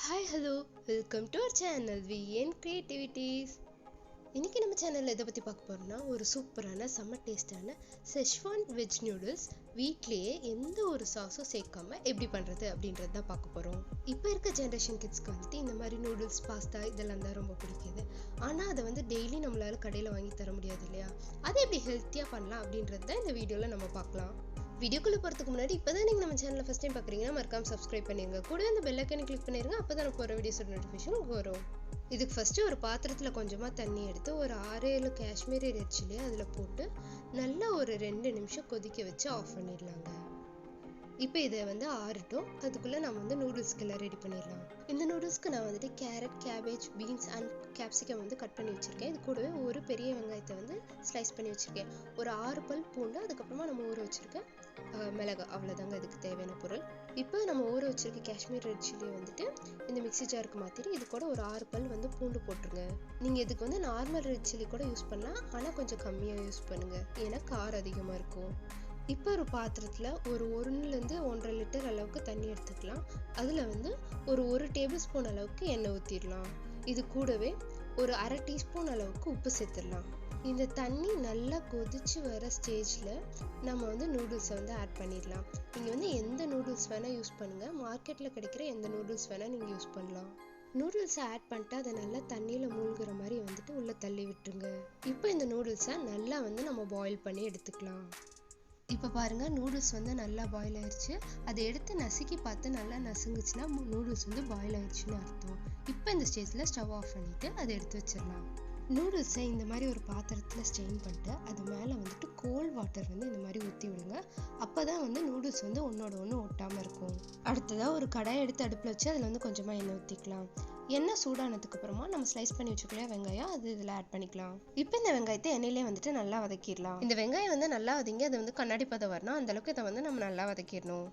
Hi, hello, welcome to our channel VN Creativities. இன்னைக்கு நம்ம சேனல்ல எதை பத்தி பார்க்க போறோம்னா ஒரு சூப்பரான செம்ம டேஸ்டான செஷ்வான் வெஜ் நூடுல்ஸ் வீட்லயே எந்த ஒரு சாஸும் சேர்க்காம எப்படி பண்றது அப்படின்றத தான் பார்க்க போறோம். இப்போ இருக்க ஜெனரேஷன் கிட்ஸ்க்கு வந்துட்டு இந்த மாதிரி நூடுல்ஸ் பாஸ்தா இதெல்லாம் தான் ரொம்ப பிடிக்குது. ஆனா அதை வந்து டெய்லி நம்மளால கடையில வாங்கி தர முடியாது இல்லையா? அதை எப்படி ஹெல்த்தியா பண்ணலாம் அப்படின்றத இந்த வீடியோல நம்ம பார்க்கலாம். வீடியோக்குள்ள போறதுக்கு முன்னாடி இப்பதான் நீங்க நம்ம சேனலை ஃபர்ஸ்ட் டைம் பாக்குறீங்கன்னா மறக்காம சப்ஸ்கிரைப் பண்ணிருங்க. கூடவே அந்த பெல் ஐகானை கிளிக் பண்ணிருங்க. அப்பதான் நான் போற வீடியோஸோட நோட்டிஃபிகேஷன் உங்களுக்கு வரும். இதுக்கு ஃபர்ஸ்ட் ஒரு பாத்திரத்துல கொஞ்சமா தண்ணி எடுத்து ஒரு 6-7 காஷ்மீரி ரெட் சில்லி அதுல போட்டு நல்லா ஒரு 2 நிமிஷம் கொதிக்க வச்சு ஆஃப் பண்ணிடலாங்க. இப்போ இதை வந்து ஆறட்டும். அதுக்குள்ள நம்ம வந்து நூடுல்ஸ்க்கு எல்லாம் ரெடி பண்ணிடலாம். இந்த நூடுல்ஸ்க்கு நான் வந்துட்டு carrot, cabbage, beans and capsicum வந்து கட் பண்ணி வச்சிருக்கேன். இது கூடவே ஒரு பெரிய வெங்காயத்தை வந்து ஸ்லைஸ் பண்ணி வச்சிருக்கேன். ஒரு 6 பல் பூண்டு, அதுக்கப்புறமா நம்ம ஊற வச்சிருக்கேன் மிளகா. அவ்வளோதாங்க இதுக்கு தேவையான பொருள். இப்போ நம்ம ஊற வச்சிருக்க காஷ்மீர் ரெட் சில்லி வந்துட்டு இந்த மிக்ஸி ஜாருக்கு மாற்றிட்டு இது கூட ஒரு 6 பல் வந்து பூண்டு போட்டுருங்க. நீங்கள் இதுக்கு வந்து நார்மல் ரெட் சில்லி கூட யூஸ் பண்ணலாம், ஆனால் கொஞ்சம் கம்மியாக யூஸ் பண்ணுங்க, ஏன்னா காரம் அதிகமாக இருக்கும். இப்போ ஒரு பாத்திரத்தில் ஒரு 1லேருந்து 1.5 லிட்டர் அளவுக்கு தண்ணி எடுத்துக்கலாம். அதில் வந்து ஒரு டேபிள் ஸ்பூன் அளவுக்கு எண்ணெய் ஊற்றிடலாம். இது கூடவே ஒரு 1/2 டீஸ்பூன் அளவுக்கு உப்பு சேர்த்துடலாம். இந்த தண்ணி நல்லா கொதிச்சு வர ஸ்டேஜில் நம்ம வந்து நூடுல்ஸை வந்து ஆட் பண்ணிடலாம். நீங்கள் வந்து எந்த நூடுல்ஸ் வேணால் யூஸ் பண்ணுங்கள். மார்க்கெட்டில் கிடைக்கிற எந்த நூடுல்ஸ் வேணால் நீங்கள் யூஸ் பண்ணலாம். நூடுல்ஸை ஆட் பண்ணிட்டு அதை நல்லா தண்ணியில் மூழ்கிற மாதிரி வந்துட்டு உள்ளே தள்ளி விட்டுருங்க. இப்போ இந்த நூடுல்ஸை நல்லா வந்து நம்ம பாயில் பண்ணி எடுத்துக்கலாம். இப்போ பாருங்கள், நூடுல்ஸ் வந்து நல்லா பாயில் ஆயிடுச்சு. அதை எடுத்து நசுக்கி பார்த்து நல்லா நசுங்குச்சுன்னா நூடுல்ஸ் வந்து பாயில் ஆயிடுச்சுன்னு அர்த்தம். இப்போ இந்த ஸ்டேஜில் ஸ்டவ் ஆஃப் பண்ணிவிட்டு அதை எடுத்து வச்சிடலாம். நூடுல்ஸை இந்த மாதிரி ஒரு பாத்திரத்தில் ஸ்ட்ரெயின் பண்ணிட்டு அது மேலே வந்துட்டு கோல்ட் வாட்டர் வந்து இந்த மாதிரி ஊற்றி விடுங்க. அப்போ தான் வந்து நூடுல்ஸ் வந்து ஒன்றோட ஒன்று ஒட்டாமல் இருக்கும். அடுத்ததாக ஒரு கடாயை எடுத்து அடுப்பில் வச்சு அதில் வந்து கொஞ்சமாக எண்ணெய் ஊற்றிக்கலாம். எண்ணெய் சூடானதுக்கு அப்புறமா நம்ம ஸ்லைஸ் பண்ணி வச்சுக்கலாம் வெங்காயம், அது இதில் ஆட் பண்ணிக்கலாம். இப்போ இந்த வெங்காயத்தை எண்ணெயிலே வந்துட்டு நல்லா வதக்கிடலாம். இந்த வெங்காயம் வந்து நல்லா வதங்கி அது வந்து கண்ணாடி பதம் வரணும், அந்தளவுக்கு இதை வந்து நம்ம நல்லா வதக்கிடணும்.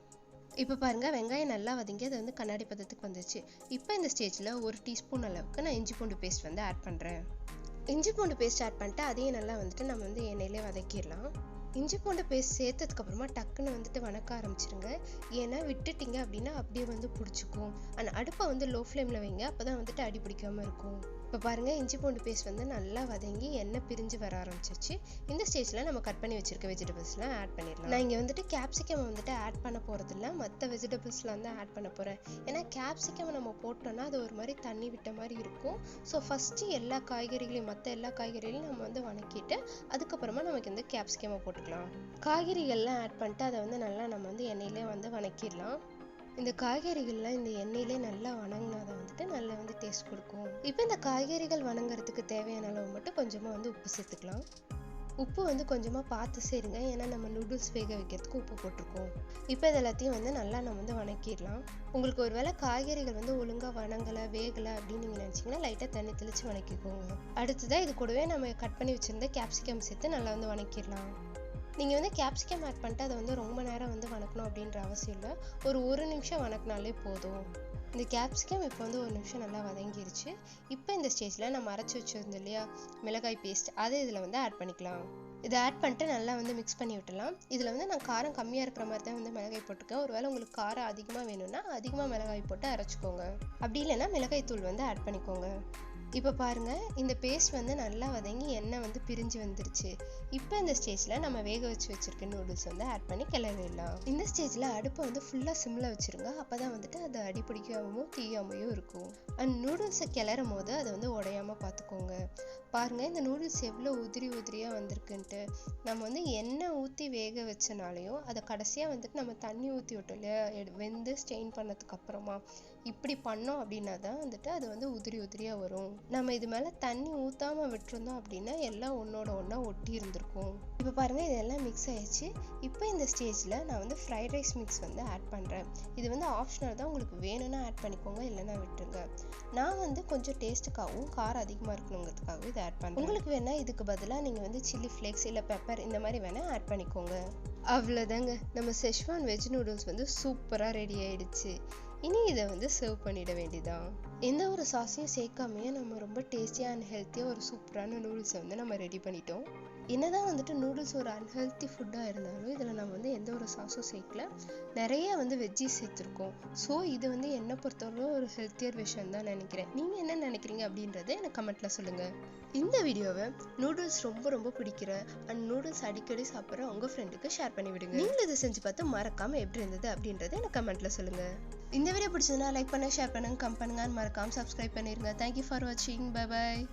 இப்போ பாருங்கள், வெங்காயம் நல்லா வதங்கி அது வந்து கண்ணாடி பதத்துக்கு வந்துச்சு. இப்போ இந்த ஸ்டேஜில் 1 டீஸ்பூன் அளவுக்கு நான் இஞ்சி பூண்டு பேஸ்ட் வந்து ஆட் பண்ணுறேன். இஞ்சி பூண்டு பேஸ்ட் ஆட் பண்ணிட்டு அதையும் நல்லா வந்துட்டு நம்ம வந்து எண்ணெயிலே வதக்கிடலாம். இஞ்சி பூண்டு பேஸ்ட் சேர்த்ததுக்கப்புறமா டக்குன்னு வந்துட்டு வணக்க ஆரம்பிச்சிருங்க. ஏன்னா விட்டுட்டிங்க அப்படின்னா அப்படியே வந்து பிடிச்சிக்கும். ஆனால் அடுப்பை வந்து லோ ஃப்ளேமில் வைங்க, அப்போ தான் வந்துட்டு அடி பிடிக்காமல் இருக்கும். இப்போ பாருங்கள், இஞ்சி பூண்டு பேஸ்ட் வந்து நல்லா வதங்கி எண்ணெய் பிரிஞ்சு வர ஆரம்பிச்சிருச்சு. இந்த ஸ்டேஜில் நம்ம கட் பண்ணி வச்சிருக்க வெஜிடபிள்ஸ்லாம் ஆட் பண்ணிடலாம். நான் இங்கே வந்துட்டு கேப்சிகம் வந்துட்டு ஆட் பண்ண போகிறதில்ல, மற்ற வெஜிடபிள்ஸ்லாம் தான் ஆட் பண்ண போகிறேன். ஏன்னா கேப்சிகம் நம்ம போட்டோன்னா அது ஒரு மாதிரி தண்ணி விட்ட மாதிரி இருக்கும். ஸோ ஃபஸ்ட்டு எல்லா காய்கறிகளையும் மற்ற எல்லா காய்கறிகளையும் நம்ம வந்து வணக்கிட்டு அதுக்கப்புறமா நமக்கு வந்து கேப்சிகமை போட்டுக்கலாம். காய்கறிகள்லாம் ஆட் பண்ணிட்டு அதை வந்து நல்லா நம்ம வந்து எண்ணெயிலே வந்து வணக்கிடலாம். இந்த காய்கறிகள்லாம் இந்த எண்ணெயிலே நல்லா வணங்கினாதான் வந்துட்டு நல்லா வந்து டேஸ்ட் கொடுக்கும். இப்போ இந்த காய்கறிகள் வணங்குறதுக்கு தேவையான அளவு மட்டும் கொஞ்சமாக வந்து உப்பு சேர்த்துக்கலாம். உப்பு வந்து கொஞ்சமாக பார்த்து சேருங்க, ஏன்னா நம்ம நூடுல்ஸ் வேக வைக்கிறதுக்கு உப்பு போட்டிருக்கோம். இப்போ இது எல்லாத்தையும் வந்து நல்லா நம்ம வந்து வணக்கிடலாம். உங்களுக்கு ஒரு வேளை காய்கறிகள் வந்து ஒழுங்காக வணங்கலை வேகலை அப்படின்னு நீங்கள் நினச்சிங்கன்னா லைட்டாக தண்ணி தெளித்து வணக்கிக்கோங்க. அடுத்ததாக இது கூடவே நம்ம கட் பண்ணி வச்சுருந்த கேப்சிகம் சேர்த்து நல்லா வந்து வணக்கிடலாம். நீங்கள் வந்து கேப்சிகம் ஆட் பண்ணிட்டு அதை வந்து ரொம்ப நேரம் வந்து வணக்கணும் அப்படின்ற அவசியம் இல்லை. ஒரு நிமிஷம் வணக்கினாலே போதும். இந்த கேப்சிகம் இப்போ வந்து 1 நிமிஷம் நல்லா வதங்கிருச்சு. இப்போ இந்த ஸ்டேஜில் நம்ம அரைச்சி வச்சுருந்தோம் இல்லையா மிளகாய் பேஸ்ட், அதை இதில் வந்து ஆட் பண்ணிக்கலாம். இதை ஆட் பண்ணிட்டு நல்லா வந்து மிக்ஸ் பண்ணி விட்டுலாம். இதில் வந்து நான் காரம் கம்மியாக இருக்கிற மாதிரி தான் வந்து மிளகாய் போட்டிருக்கேன். ஒருவேளை உங்களுக்கு காரம் அதிகமாக வேணும்னா அதிகமாக மிளகாய் போட்டு அரைச்சிக்கோங்க. அப்படி இல்லைன்னா மிளகாய் தூள் வந்து ஆட் பண்ணிக்கோங்க. இப்போ பாருங்கள், இந்த பேஸ்ட் வந்து நல்லா வதங்கி எண்ணெய் வந்து பிரிஞ்சு வந்துருச்சு. இப்போ இந்த ஸ்டேஜில் நம்ம வேக வச்சிருக்க நூடுல்ஸ் வந்து ஆட் பண்ணி கிளறிடலாம். இந்த ஸ்டேஜில் அடுப்பை வந்து ஃபுல்லாக சிம்மில் வச்சுருங்க. அப்போ தான் வந்துட்டு அது அடிப்பிடிக்காமோ தீயாமையும் இருக்கும். அண்ட் நூடுல்ஸை கிளறும் போது அதை வந்து உடையாமல் பார்த்துக்கோங்க. பாருங்கள், இந்த நூடுல்ஸ் எவ்வளோ உதிரியாக வந்திருக்குன்ட்டு. நம்ம வந்து எண்ணெய் ஊற்றி வேக வச்சனாலையும் அதை கடைசியாக வந்துட்டு நம்ம தண்ணி ஊற்றி விட்டோம் இல்லையா வெந்து ஸ்டெயின் பண்ணதுக்கு அப்புறமா இப்படி பண்ணோம் அப்படின்னா தான் வந்துட்டு அது வந்து உதிரியாக வரும். நம்ம இது மேலே தண்ணி ஊற்றாமல் விட்டுருந்தோம் அப்படின்னா எல்லாம் ஒன்றோட ஒன்றா ஒட்டி இருந்திருக்கும். இப்போ பாருங்கள், இதெல்லாம் மிக்ஸ் ஆயிடுச்சு. இப்போ இந்த ஸ்டேஜில் நான் வந்து ஃப்ரைட் ரைஸ் மிக்ஸ் வந்து ஆட் பண்ணுறேன். இது வந்து ஆப்ஷனல் தான், உங்களுக்கு வேணும்னா ஆட் பண்ணிக்கோங்க, இல்லைன்னா விட்டுருங்க. நான் வந்து கொஞ்சம் டேஸ்ட்டுக்காகவும் காரம் அதிகமாக இருக்கணுங்கிறதுக்காகவும் இதை ஆட் பண்ணுறேன். உங்களுக்கு வேணால் இதுக்கு பதிலாக நீங்கள் வந்து சில்லி ஃப்ளேக்ஸ் இல்லை பெப்பர் இந்த மாதிரி வேணால் ஆட் பண்ணிக்கோங்க. அவ்வளோதாங்க, நம்ம செஷ்வான் வெஜ் நூடுல்ஸ் வந்து சூப்பராக ரெடி ஆயிடுச்சு. இனி இதை வந்து சர்வ் பண்ணிட வேண்டியதான். எந்த ஒரு சாஸையும் சேர்க்காமையே நம்ம ரொம்ப டேஸ்டியாக அண்ட் ஹெல்த்தியாக ஒரு சூப்பரான நூடுல்ஸை வந்து நம்ம ரெடி பண்ணிட்டோம். என்னதான் வந்துட்டு நூடுல்ஸ் ஒரு அன்ஹெல்த்தி ஃபுட்டாக இருந்தாலும் இதில் நம்ம வந்து எந்த ஒரு சாஸும் சேர்க்கல, நிறைய வந்து வெஜ்ஜீஸ் சேர்த்துருக்கோம். ஸோ இது வந்து என்னை பொறுத்தவரை ஒரு ஹெல்த்தியர் விஷயம் தான் நினைக்கிறேன். நீங்கள் என்ன நினைக்கிறீங்க அப்படின்றத எனக்கு கமெண்ட்டில் சொல்லுங்கள். இந்த வீடியோவை நூடுல்ஸ் ரொம்ப ரொம்ப பிடிக்கிற அண்ட் நூடுல்ஸ் அடிக்கடி சாப்பிட்ற உங்கள் ஃப்ரெண்டுக்கு ஷேர் பண்ணி விடுங்க. நீங்கள் இதை செஞ்சு பார்த்து மறக்காமல் எப்படி இருந்தது அப்படின்றத எனக்கு கமெண்ட்டில் சொல்லுங்கள். இந்த வீடியோ பிடிச்சதுன்னா லைக் பண்ணுங்க, ஷேர் பண்ணுங்க, கமெண்ட் பண்ணுங்க, மறக்காமல் சப்ஸ்கிரைப் பண்ணிடுங்க. தேங்க்யூ ஃபார் வாட்சிங். Bye bye.